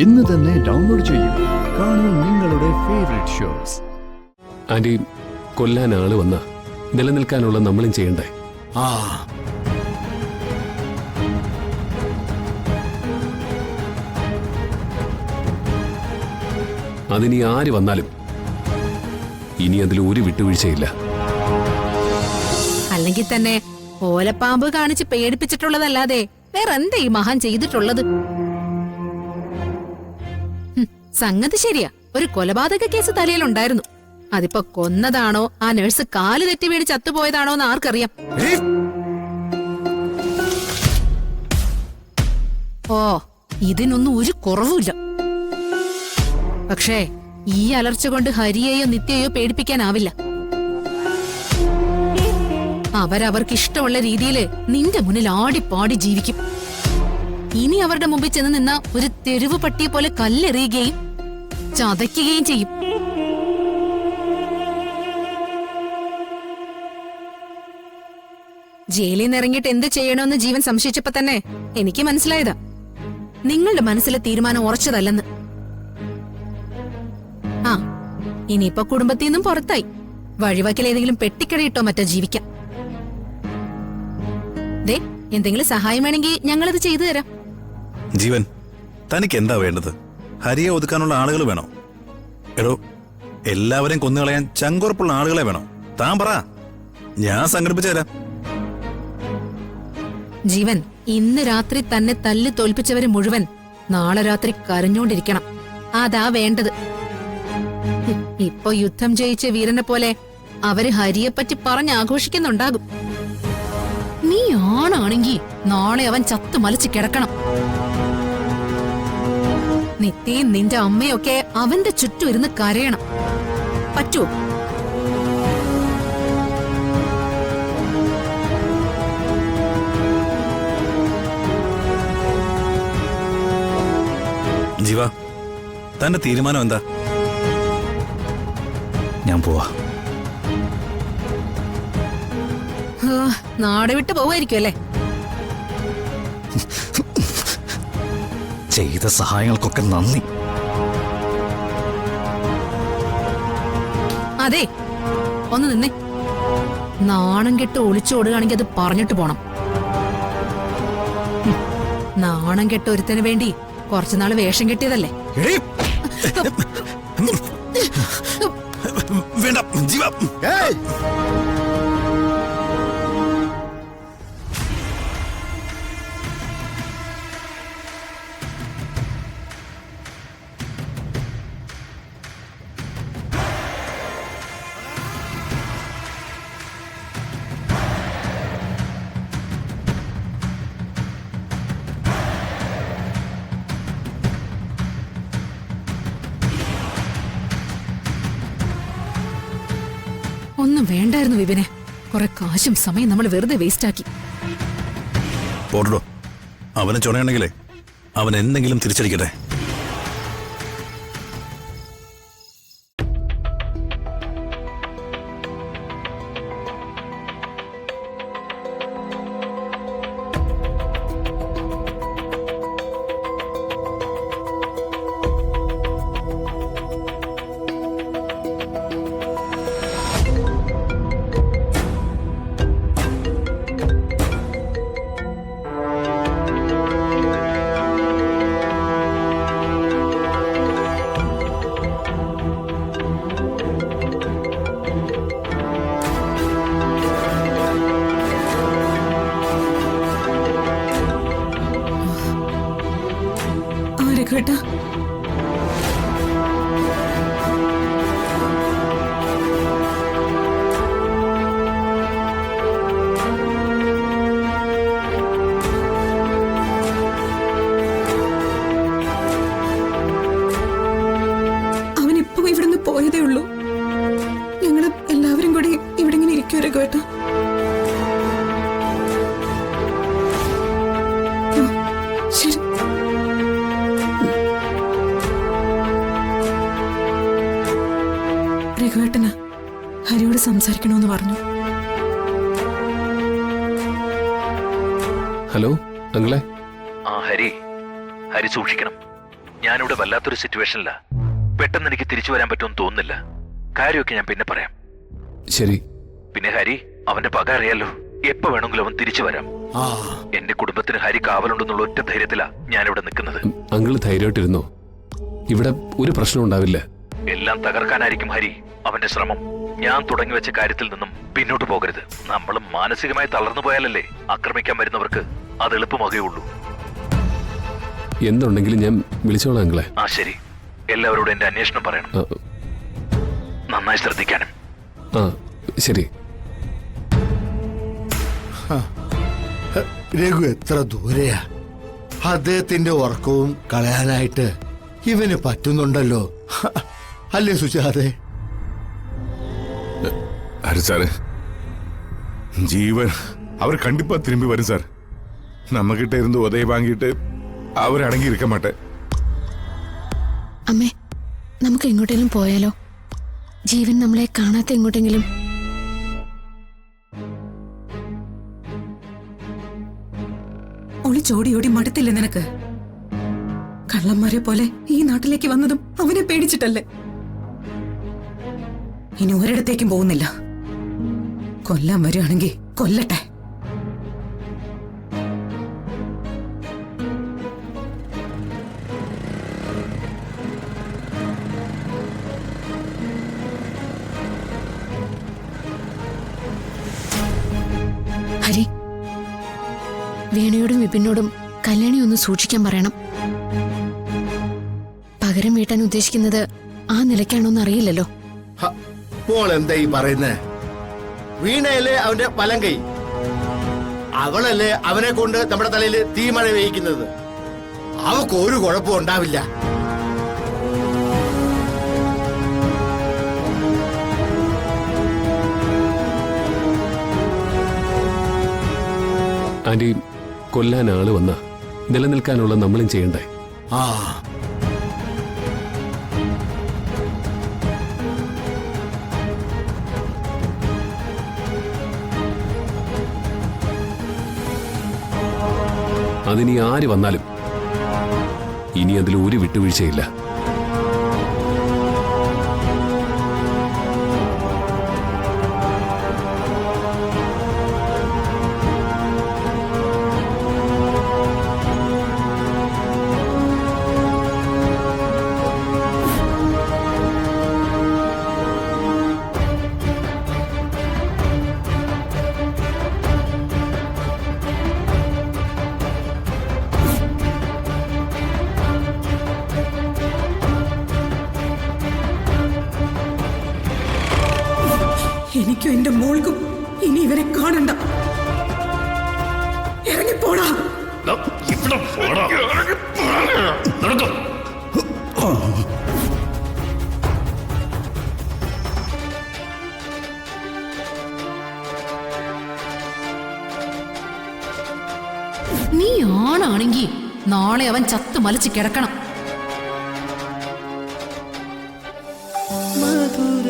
ഇന്ന് തന്നെ ഡൗൺലോഡ് ചെയ്യൂ. കാണൂ നിങ്ങളുടെ ഫേവറേറ്റ് ഷോസ്. ആന്റി, കൊല്ലാൻ ആള് വന്ന നിലനിൽക്കാനുള്ള നമ്മളും ചെയ്യണ്ടേ? അതിനി ആര് വന്നാലും ഇനി അതിൽ ഒരു വിട്ടുവീഴ്ചയില്ല. അല്ലെങ്കിൽ തന്നെ ഓലപ്പാമ്പ് കാണിച്ച് പേടിപ്പിച്ചിട്ടുള്ളതല്ലാതെ വേറെന്താ ഈ മഹാൻ ചെയ്തിട്ടുള്ളത്? സംഗതി ശരിയാ, ഒരു കൊലപാതക കേസ് തലയിലുണ്ടായിരുന്നു. അതിപ്പോ കൊന്നതാണോ ആ നഴ്സ് കാല് തെറ്റി വീണ് ചത്തുപോയതാണോ എന്ന് ആർക്കറിയാം? ഓ, ഇതിനൊന്നും ഒരു കുറവുമില്ല. പക്ഷേ ഈ അലർച്ച കൊണ്ട് ഹരിയെയോ നിത്യയോ പേടിപ്പിക്കാനാവില്ല. അവരവർക്ക് ഇഷ്ടമുള്ള രീതിയിൽ നിന്റെ മുന്നിൽ ആടിപ്പാടി ജീവിക്കും. ഇനി അവരുടെ മുമ്പിൽ ചെന്ന് നിന്ന ഒരു തെരുവ് പട്ടിയെ പോലെ കല്ലെറിയുകയും ചതയ്ക്കുകയും ചെയ്യും. ജയിലിൽ നിന്ന് ഇറങ്ങിയിട്ട് എന്ത് ചെയ്യണമെന്ന് ജീവൻ സംശയിച്ചപ്പോ തന്നെ എനിക്ക് മനസ്സിലായതാ നിങ്ങളുടെ മനസ്സിലെ തീരുമാനം ഉറച്ചതല്ലെന്ന്. ആ, ഇനിയിപ്പോ കുടുംബത്തിൽ നിന്നും പുറത്തായി വഴിവക്കിൽ ഏതെങ്കിലും പെട്ടിക്കടയിട്ടോ മറ്റോ ജീവിക്കാം. ദേ, എന്തെങ്കിലും സഹായം വേണമെങ്കിൽ ഞങ്ങളത് ചെയ്തു തരാം. ജീവൻ, തനിക്ക് എന്താ വേണ്ടത്? ഹരിയെ ഒതുക്കാനുള്ള ആളുകൾ വേണോ? എടോ, എല്ലാവരെയും കൊന്നുകളയാൻ ചങ്കുറപ്പുള്ള ആളുകളെ വേണോ? താൻ പറ, ഞാൻ സംഘടിപ്പിച്ചു തരാം. ജീവൻ, ഇന്ന് രാത്രി തന്നെ തല്ലി തോൽപ്പിച്ചവര് മുഴുവൻ നാളെ രാത്രി കരഞ്ഞോണ്ടിരിക്കണം. അതാ വേണ്ടത്. ഇപ്പൊ യുദ്ധം ജയിച്ച വീരനെ പോലെ അവര് ഹരിയെപ്പറ്റി പറഞ്ഞാഘോഷിക്കുന്നുണ്ടാകും. നീ ആണാണെങ്കി നാളെ അവൻ ചത്തു മലച്ച് കിടക്കണം. നിത്യയും നിന്റെ അമ്മയൊക്കെ അവന്റെ ചുറ്റും ഇരുന്ന് കരയണം. പറ്റുമോ? ജീവ, തന്റെ തീരുമാനം എന്താ? ഞാൻ പോവാ. നാട് വിട്ട് പോവായിരിക്കും അല്ലേ? ചെയ്ത സഹായങ്ങൾക്കൊക്കെ നന്ദി. അതെ, ഒന്ന് നിന്നേ. നാണം കെട്ട് ഒളിച്ചോടുകയാണെങ്കിൽ അത് പറഞ്ഞിട്ട് പോണം. നാണം കെട്ട് ഒരുത്തന് വേണ്ടി കുറച്ചുനാള് വേഷം കെട്ടിയതല്ലേ? വേണ്ട ജീവ. ഒന്നും വേണ്ടായിരുന്നു വിപിനെ. കുറെ കാശും സമയം നമ്മൾ വെറുതെ വേസ്റ്റ് ആക്കി. പോടോ, അവനെ ചുണയുണ്ടെങ്കിലേ അവൻ എന്തെങ്കിലും തിരിച്ചടിക്കട്ടെ. കേട്ടാ, അവനിപ്പോ ഇവിടുന്ന് പോയതേ ഉള്ളൂ. ഞങ്ങള് എല്ലാവരും കൂടി ഇവിടെ ഇങ്ങനെ ഇരിക്കുവോ രഘുവേട്ടാ? ശരി. രഘുവേട്ടന് ഹരിയോട് സംസാരിക്കണമെന്ന് പറഞ്ഞു. ഹലോ അങ്ങളെ. ഹരി സൂക്ഷിക്കണം. ഞാനിവിടെ വല്ലാത്തൊരു സിറ്റുവേഷനില്ല. പെട്ടെന്ന് എനിക്ക് തിരിച്ചു വരാൻ പറ്റുമെന്ന് തോന്നുന്നില്ല. കാര്യമൊക്കെ ഞാൻ പിന്നെ പറയാം. ശരി. പിന്നെ ഹരി, അവന്റെ പക അറിയാലോ. എപ്പോ വേണമെങ്കിലും അവൻ തിരിച്ചു വരാം. എന്റെ കുടുംബത്തിന് ഹരി കാവലുണ്ടെന്നുള്ള ഒറ്റ ധൈര്യത്തിലാ ഞാനിവിടെ നിൽക്കുന്നത്. അങ്കിള് ധൈര്യമായിട്ടിരുന്നോ, ഇവിടെ ഒരു പ്രശ്നം ഉണ്ടാവില്ല. എല്ലാം തകർക്കാനായിരിക്കും ഹരി അവന്റെ ശ്രമം. ഞാൻ തുടങ്ങി വെച്ച കാര്യത്തിൽ നിന്നും പിന്നോട്ട് പോകരുത്. നമ്മൾ മാനസികമായി തളർന്നു പോയാലല്ലേ ആക്രമിക്കാൻ വരുന്നവർക്ക് അത് എളുപ്പമാകുകയുള്ളൂ. എന്തുണ്ടെങ്കിലും ഞാൻ വിളിച്ചോളാം അങ്കിളെ. ആ ശരി, എല്ലാവരോടും എന്റെ അന്വേഷണം പറയണം. നന്നായി ശ്രദ്ധിക്കാനും. ആ ശരി. രഘു എത്ര ദൂരെയാ. അദ്ദേഹത്തിന്റെ ഉറക്കവും കളയാനായിട്ട് ഇവന് പറ്റുന്നുണ്ടല്ലോ, അല്ലേ സുജാതെ? സാറ് ജീവൻ അവർ കണ്ടിപ്പാ തിരുമ്പി വരും സാർ. നമ്മക്കിட்ட ഇരുന്ന് ഉദയ വാങ്ങിയിട്ട് അവരടങ്ങി ഇരിക്കാൻ മാട്ടെ. അമ്മേ, നമുക്ക് എങ്ങോട്ടെങ്കിലും പോയാലോ? ജീവൻ നമ്മളെ കാണാത്ത എങ്ങോട്ടെങ്കിലും. ഒളിച്ചോടിയോടി മടുത്തില്ലേ നിനക്ക്? കള്ളന്മാരെ പോലെ ഈ നാട്ടിലേക്ക് വന്നതും അവനെ പേടിച്ചിട്ടല്ലേ? ഇനി ഒരിടത്തേക്കും പോകുന്നില്ല. കൊല്ലാൻ വരികയാണെങ്കിൽ കൊല്ലട്ടെ. ഹരി, വീണയോടും വിപിനോടും കല്യാണി ഒന്ന് സൂക്ഷിക്കാൻ പറയണം. പകരം വീട്ടാൻ ഉദ്ദേശിക്കുന്നത് ആ നിലയ്ക്കാണോന്ന് അറിയില്ലല്ലോ. മോൾ എന്താ ഈ പറയുന്നേ? വീണയല്ലേ അവന്റെ വലം കൈ. അവളല്ലേ അവനെ കൊണ്ട് നമ്മുടെ തലയിൽ തീമഴ വേയിക്കുന്നത്. അവക്ക് ഒരു കുഴപ്പവും ഉണ്ടാവില്ല. ആന്റി, കൊല്ലാൻ ആള് വന്ന നിലനിൽക്കാനുള്ള നമ്മളും ചെയ്യണ്ടേ? ആ, അതിനി ആര് വന്നാലും ഇനി അതിൽ ഒരു വിട്ടുവീഴ്ചയില്ല. എനിക്കും എന്റെ മോൾക്കും ഇനി ഇവരെ കാണണ്ട. ഇറങ്ങിപ്പോടാ. നീ ആണാണെങ്കി നാളെ അവൻ ചത്തു മലച്ച് കിടക്കണം. മധുര